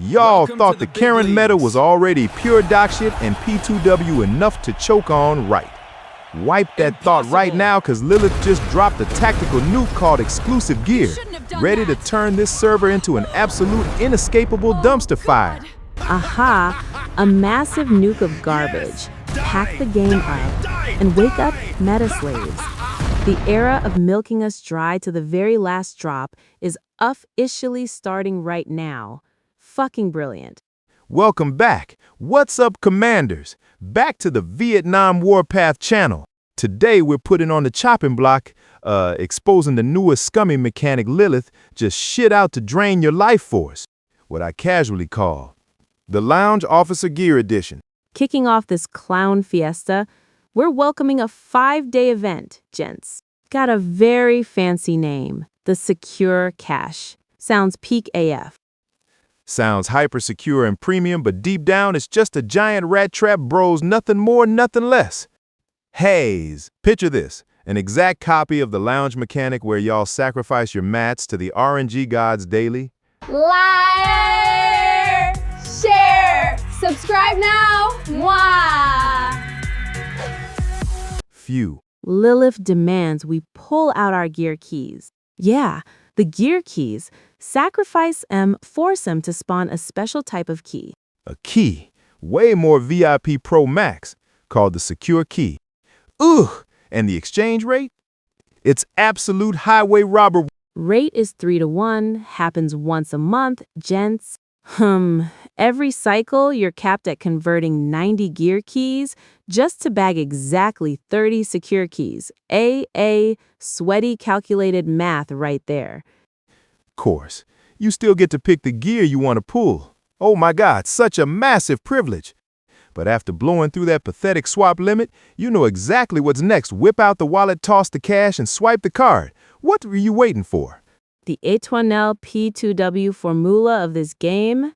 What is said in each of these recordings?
Y'all thought the Karen meta was already pure dog shit and P2W enough to choke on right. Wipe that thought right now, cause Lilith just dropped a tactical nuke called Exclusive Gear, ready to turn this server into an absolute inescapable dumpster fire. Aha, a massive nuke of garbage. Pack the game up and wake up meta slaves. The era of milking us dry to the very last drop is officially starting right now. Fucking brilliant. Welcome back. What's up, commanders? Back to the VN Warpath channel. Today we're putting on the chopping block, exposing the newest scummy mechanic Lilith just shit out to drain your life force. What I casually call the Lounge Officer Gear Edition. Kicking off this clown fiesta, we're welcoming a 5-day event, gents. Got a very fancy name, the Secure Cache. Sounds peak AF. Sounds hyper secure and premium, but deep down it's just a giant rat trap bros, nothing more, nothing less. Haze, picture this, an exact copy of the lounge mechanic where y'all sacrifice your mats to the RNG gods daily. Liar! Share! Subscribe now! Mwah! Phew. Lilith demands we pull out our gear keys. Yeah, the gear keys. Sacrifice force them to spawn a special type of key. A key, way more VIP Pro Max, called the Secure Key. Ugh! And the exchange rate? It's absolute highway robber. Rate is 3-to-1, happens once a month, gents. Every cycle you're capped at converting 90 gear keys just to bag exactly 30 secure keys. Sweaty calculated math right there. Course, you still get to pick the gear you want to pull. Oh my God, such a massive privilege. But after blowing through that pathetic swap limit, you know exactly what's next. Whip out the wallet, toss the cash, and swipe the card. What were you waiting for? The éternel P2W formula of this game.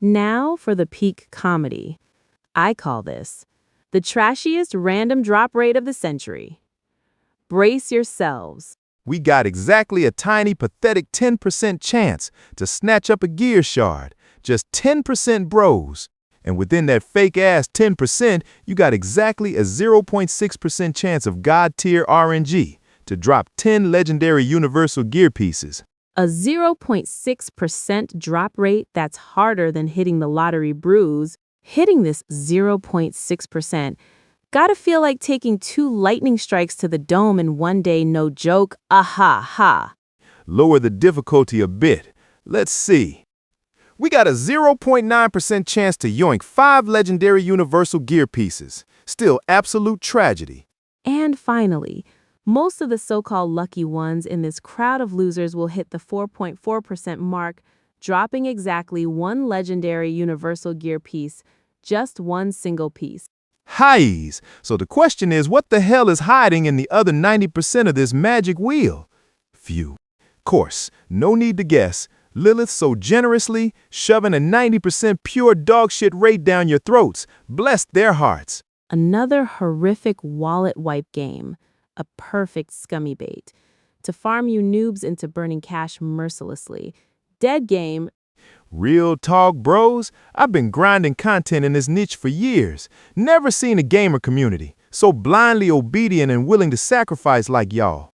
Now for the peak comedy. I call this the trashiest random drop rate of the century. Brace yourselves. We got exactly a tiny, pathetic 10% chance to snatch up a gear shard. Just 10% bros. And within that fake-ass 10%, you got exactly a 0.6% chance of God-tier RNG to drop 10 legendary universal gear pieces. A 0.6% drop rate that's harder than hitting the lottery bruise. Hitting this 0.6%. Gotta feel like taking 2 lightning strikes to the dome in one day, no joke. Ha. Lower the difficulty a bit. Let's see. We got a 0.9% chance to yoink 5 legendary universal gear pieces. Still absolute tragedy. And finally, most of the so-called lucky ones in this crowd of losers will hit the 4.4% mark, dropping exactly 1 legendary universal gear piece, just 1 single piece. Highs. So the question is, what the hell is hiding in the other 90% of this magic wheel? Phew. Course, no need to guess. Lilith so generously shoving a 90% pure dog shit rate down your throats. Bless their hearts. Another horrific wallet wipe game. A perfect scummy bait. To farm you noobs into burning cash mercilessly. Dead game. Real talk, bros. I've been grinding content in this niche for years. Never seen a gamer community so blindly obedient and willing to sacrifice like y'all.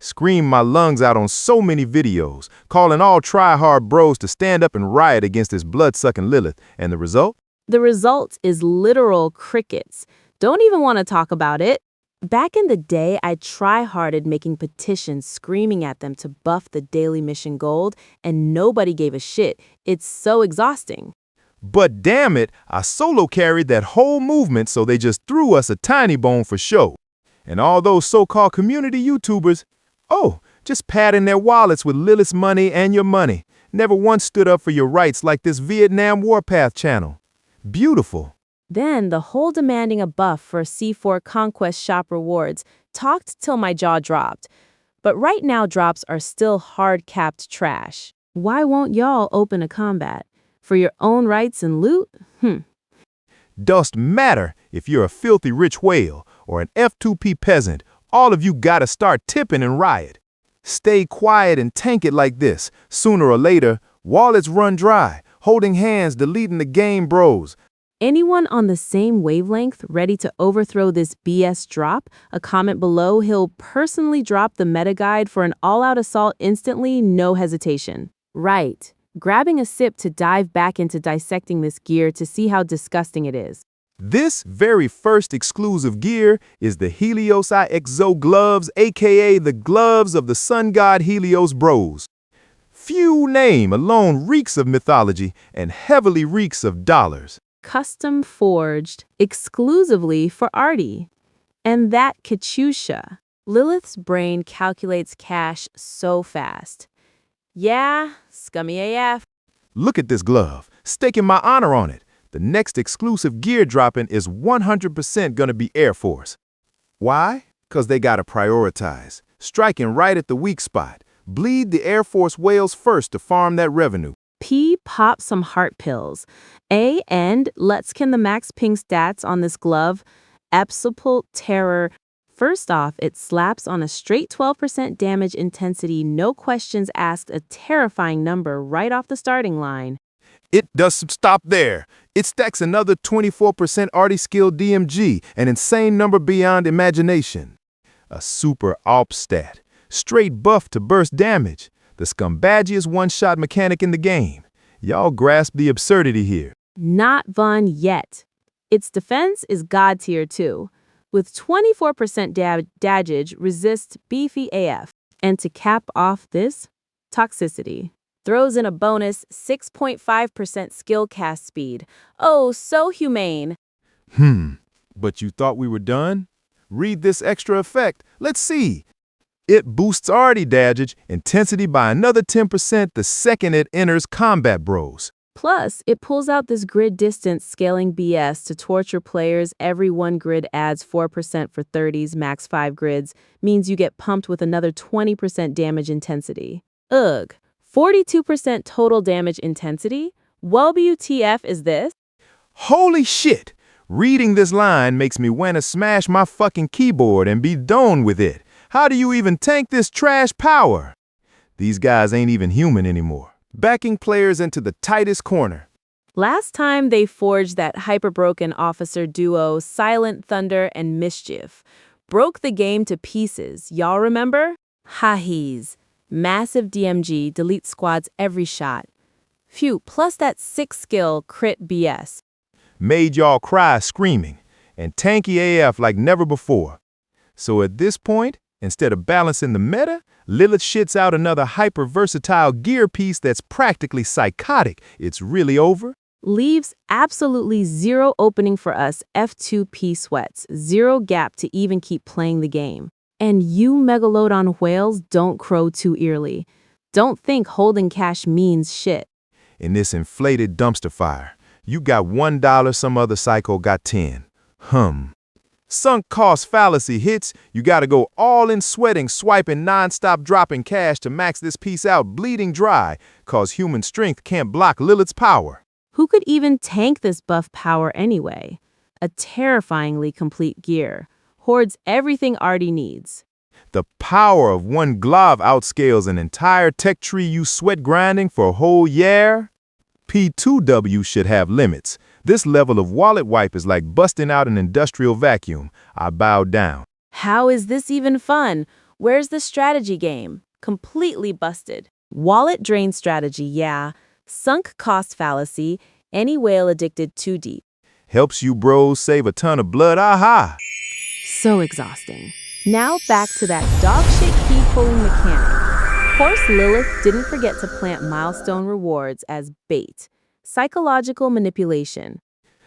Scream my lungs out on so many videos, calling all try-hard bros to stand up and riot against this blood-sucking Lilith. And the result? The result is literal crickets. Don't even want to talk about it. Back in the day, I try-harded making petitions screaming at them to buff the daily mission gold, and nobody gave a shit. It's so exhausting. But damn it, I solo carried that whole movement, so they just threw us a tiny bone for show. And all those so-called community YouTubers, just padding their wallets with Lilith's money and your money. Never once stood up for your rights like this VN Warpath channel. Beautiful. Then the whole demanding a buff for C4 Conquest shop rewards talked till my jaw dropped. But right now drops are still hard-capped trash. Why won't y'all open a combat? For your own rights and loot? Doesn't matter if you're a filthy rich whale or an F2P peasant, all of you gotta start tipping and riot. Stay quiet and tank it like this. Sooner or later, wallets run dry, holding hands, deleting the game, bros. Anyone on the same wavelength ready to overthrow this BS drop? A comment below. He'll personally drop the meta guide for an all-out assault instantly, no hesitation. Right. Grabbing a sip to dive back into dissecting this gear to see how disgusting it is. This very first exclusive gear is the Helios-I Exo Gloves, aka the gloves of the sun god Helios bros. Few name alone reeks of mythology and heavily reeks of dollars. Custom forged exclusively for Arty. And that Katyusha. Lilith's brain calculates cash so fast. Yeah, scummy AF. Look at this glove, staking my honor on it. The next exclusive gear dropping is 100% gonna be Air Force. Why? Because they gotta prioritize, striking right at the weak spot. Bleed the Air Force whales first to farm that revenue. P pops some heart pills. A and let's can the max ping stats on this glove. Abysmal terror. First off, it slaps on a straight 12% damage intensity, no questions asked, a terrifying number right off the starting line. It doesn't stop there. It stacks another 24% Arty skill DMG, an insane number beyond imagination. A super AWP stat, straight buff to burst damage. The scumbaggiest one-shot mechanic in the game. Y'all grasp the absurdity here. Not Von yet. Its defense is God tier 2. With 24% damage, resist beefy AF. And to cap off this, toxicity. Throws in a bonus 6.5% skill cast speed. Oh, so humane. But you thought we were done? Read this extra effect. Let's see. It boosts Arty damage intensity by another 10% the second it enters combat, bros. Plus, it pulls out this grid distance scaling BS to torture players. Every one grid adds 4% for 30s, max 5 grids, means you get pumped with another 20% damage intensity. Ugh, 42% total damage intensity? WTF is this? Holy shit! Reading this line makes me wanna smash my fucking keyboard and be done with it. How do you even tank this trash power? These guys ain't even human anymore. Backing players into the tightest corner. Last time they forged that hyper-broken officer duo, Silent Thunder and Mischief. Broke the game to pieces, y'all remember? Ha-hees. Massive DMG, delete squads every shot. Phew, plus that 6 skill crit BS. Made y'all cry screaming, and tanky AF like never before. So at this point, instead of balancing the meta, Lilith shits out another hyper-versatile gear piece that's practically psychotic. It's really over. Leaves absolutely zero opening for us F2P sweats, zero gap to even keep playing the game. And you megalodon whales don't crow too eerily. Don't think holding cash means shit. In this inflated dumpster fire, you got $1, some other psycho got 10. Sunk cost fallacy hits, you gotta go all in sweating, swiping, non-stop dropping cash to max this piece out bleeding dry, cause human strength can't block Lilith's power. Who could even tank this buff power anyway? A terrifyingly complete gear. Hoards everything Arty needs. The power of one glove outscales an entire tech tree you sweat grinding for a whole year. P2W should have limits. This level of wallet wipe is like busting out an industrial vacuum. I bowed down. How is this even fun? Where's the strategy game? Completely busted. Wallet drain strategy, yeah. Sunk cost fallacy. Any whale addicted too deep. Helps you bros save a ton of blood, aha! So exhausting. Now back to that dog shit key pulling mechanic. Of course, Lilith didn't forget to plant milestone rewards as bait. Psychological manipulation.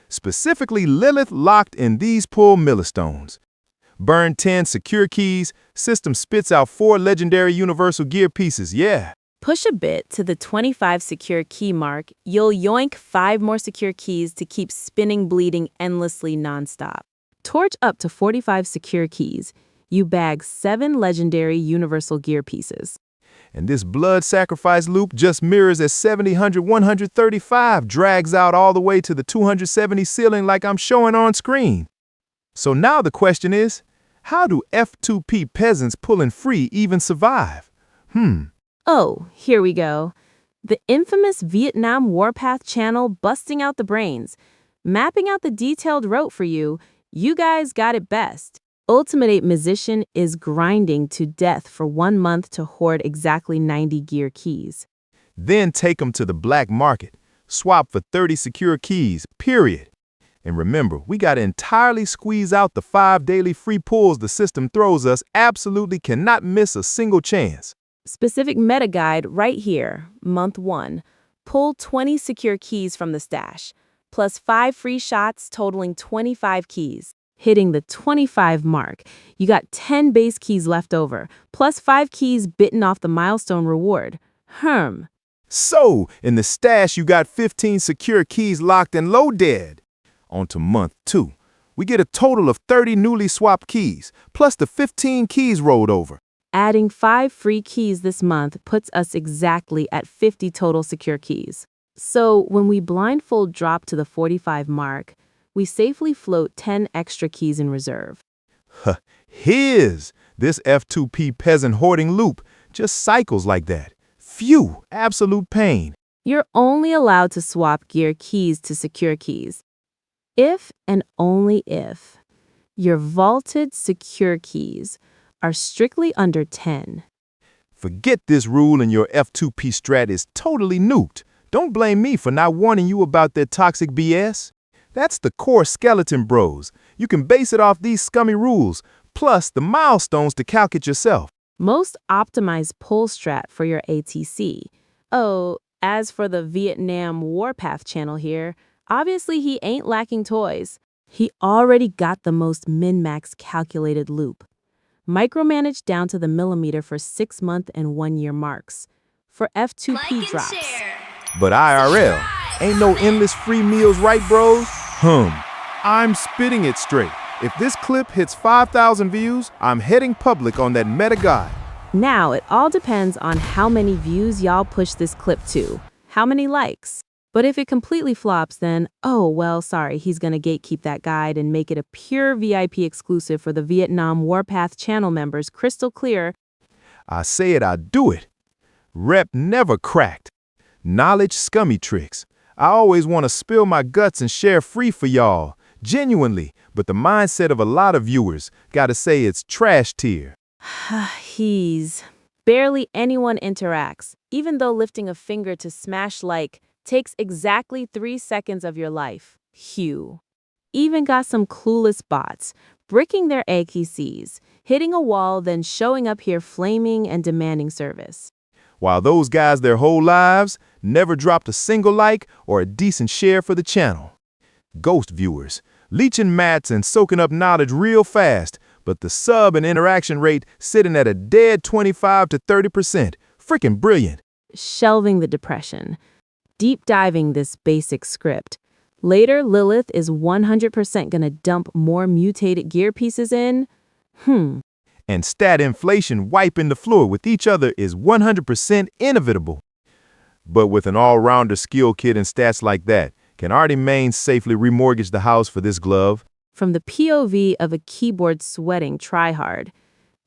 Specifically, Lilith locked in these pull millstones. Burn 10 secure keys, system spits out 4 legendary universal gear pieces, yeah. Push a bit to the 25 secure key mark, you'll yoink 5 more secure keys to keep spinning bleeding endlessly nonstop. Torch up to 45 secure keys, you bag 7 legendary universal gear pieces. And this blood sacrifice loop just mirrors as 70, 100, 135, drags out all the way to the 270 ceiling like I'm showing on screen. So now the question is, how do F2P peasants pulling free even survive? Oh, here we go. The infamous Vietnam Warpath channel busting out the brains. Mapping out the detailed route for you, you guys got it best. Ultimate Musician is grinding to death for 1 month to hoard exactly 90 gear keys. Then take them to the black market. Swap for 30 secure keys, period. And remember, we gotta entirely squeeze out the 5 daily free pulls the system throws us. Absolutely cannot miss a single chance. Specific meta guide right here, month 1. Pull 20 secure keys from the stash, plus 5 free shots totaling 25 keys. Hitting the 25 mark, you got 10 base keys left over, plus 5 keys bitten off the milestone reward. So, in the stash, you got 15 secure keys locked and loaded. On to month 2. We get a total of 30 newly swapped keys, plus the 15 keys rolled over. Adding 5 free keys this month puts us exactly at 50 total secure keys. So, when we blindfold drop to the 45 mark, we safely float 10 extra keys in reserve. This F2P peasant hoarding loop just cycles like that. Phew, absolute pain. You're only allowed to swap gear keys to secure keys. If and only if your vaulted secure keys are strictly under 10. Forget this rule and your F2P strat is totally nuked. Don't blame me for not warning you about their toxic BS. That's the core skeleton bros. You can base it off these scummy rules, plus the milestones to calc it yourself. Most optimized pull strat for your ATC. Oh, as for the Vietnam Warpath channel here, obviously he ain't lacking toys. He already got the most min-max calculated loop. Micromanaged down to the millimeter for 6-month and 1-year marks. For F2P drops. But IRL, ain't no endless free meals, right, bros? I'm spitting it straight. If this clip hits 5,000 views, I'm heading public on that meta guide. Now, it all depends on how many views y'all push this clip to, how many likes. But if it completely flops, then, oh, well, sorry, he's gonna gatekeep that guide and make it a pure VIP exclusive for the Vietnam Warpath channel members, crystal clear. I say it, I do it. Rep never cracked. Knowledge scummy tricks. I always want to spill my guts and share free for y'all. Genuinely, but the mindset of a lot of viewers, gotta say it's trash tier. Barely anyone interacts, even though lifting a finger to smash like takes exactly 3 seconds of your life. Even got some clueless bots, bricking their AKCs, hitting a wall, then showing up here flaming and demanding service. While those guys their whole lives never dropped a single like or a decent share for the channel. Ghost viewers, leeching mats and soaking up knowledge real fast, but the sub and interaction rate sitting at a dead 25 to 30%. Freaking brilliant. Shelving the depression. Deep diving this basic script. Later, Lilith is 100% gonna dump more mutated gear pieces in. And stat inflation wiping the floor with each other is 100% inevitable. But with an all-rounder skill kit and stats like that, can Arty Main safely remortgage the house for this glove? From the POV of a keyboard sweating tryhard,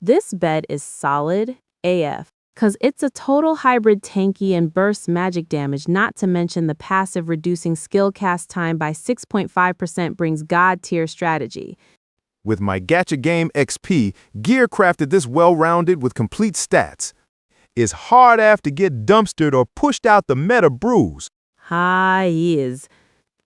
this bed is solid AF, cause it's a total hybrid tanky and burst magic damage, not to mention the passive reducing skill cast time by 6.5% brings god tier strategy. With my Gacha Game XP, gear crafted this well-rounded with complete stats. It's hard after get dumpstered or pushed out the meta bruise. Is.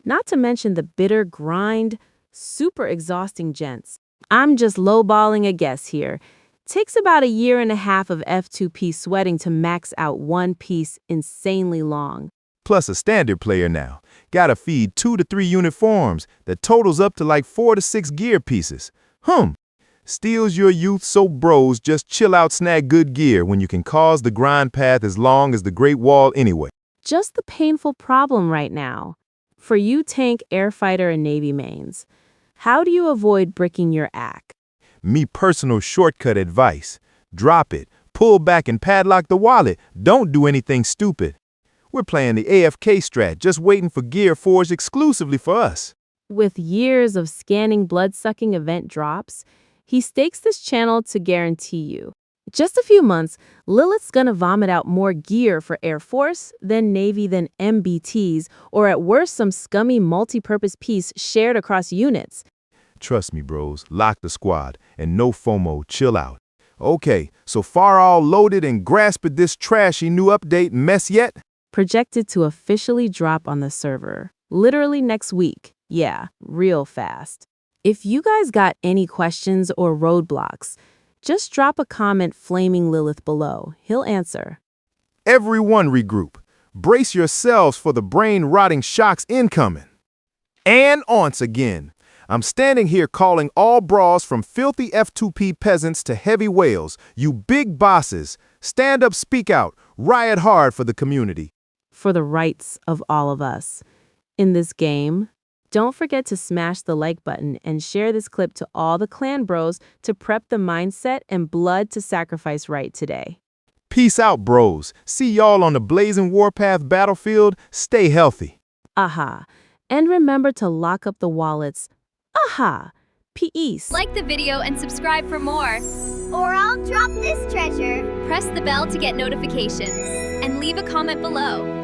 Not to mention the bitter grind, super exhausting gents. I'm just lowballing a guess here. Takes about 1.5 years of F2P sweating to max out one piece insanely long. Plus a standard player now. Gotta feed 2 to 3 uniforms that totals up to like 4 to 6 gear pieces. Steals your youth, so bros just chill out, snag good gear when you can cause the grind path as long as the Great Wall anyway. Just the painful problem right now. For you tank, air fighter, and Navy mains, how do you avoid bricking your AC? Me personal shortcut advice. Drop it, pull back and padlock the wallet. Don't do anything stupid. We're playing the AFK strat, just waiting for gear forged exclusively for us. With years of scanning blood-sucking event drops, he stakes this channel to guarantee you Just a few months, Lilith's gonna vomit out more gear for Air Force, then Navy, then MBTs, or at worst some scummy multi-purpose piece shared across units. Trust me, bros, lock the squad, and no FOMO, chill out. Okay, so far all loaded and grasped this trashy new update mess yet? Projected to officially drop on the server. Literally next week. Yeah, real fast. If you guys got any questions or roadblocks, just drop a comment flaming Lilith below. He'll answer. Everyone regroup. Brace yourselves for the brain-rotting shocks incoming. And once again, I'm standing here calling all bras from filthy F2P peasants to heavy whales, you big bosses. Stand up, speak out, riot hard for the community. For the rights of all of us. In this game, don't forget to smash the like button and share this clip to all the clan bros to prep the mindset and blood to sacrifice right today. Peace out, bros. See y'all on the blazing Warpath battlefield. Stay healthy. Aha. And remember to lock up the wallets. Aha. Peace. Like the video and subscribe for more. Or I'll drop this treasure. Press the bell to get notifications. And leave a comment below.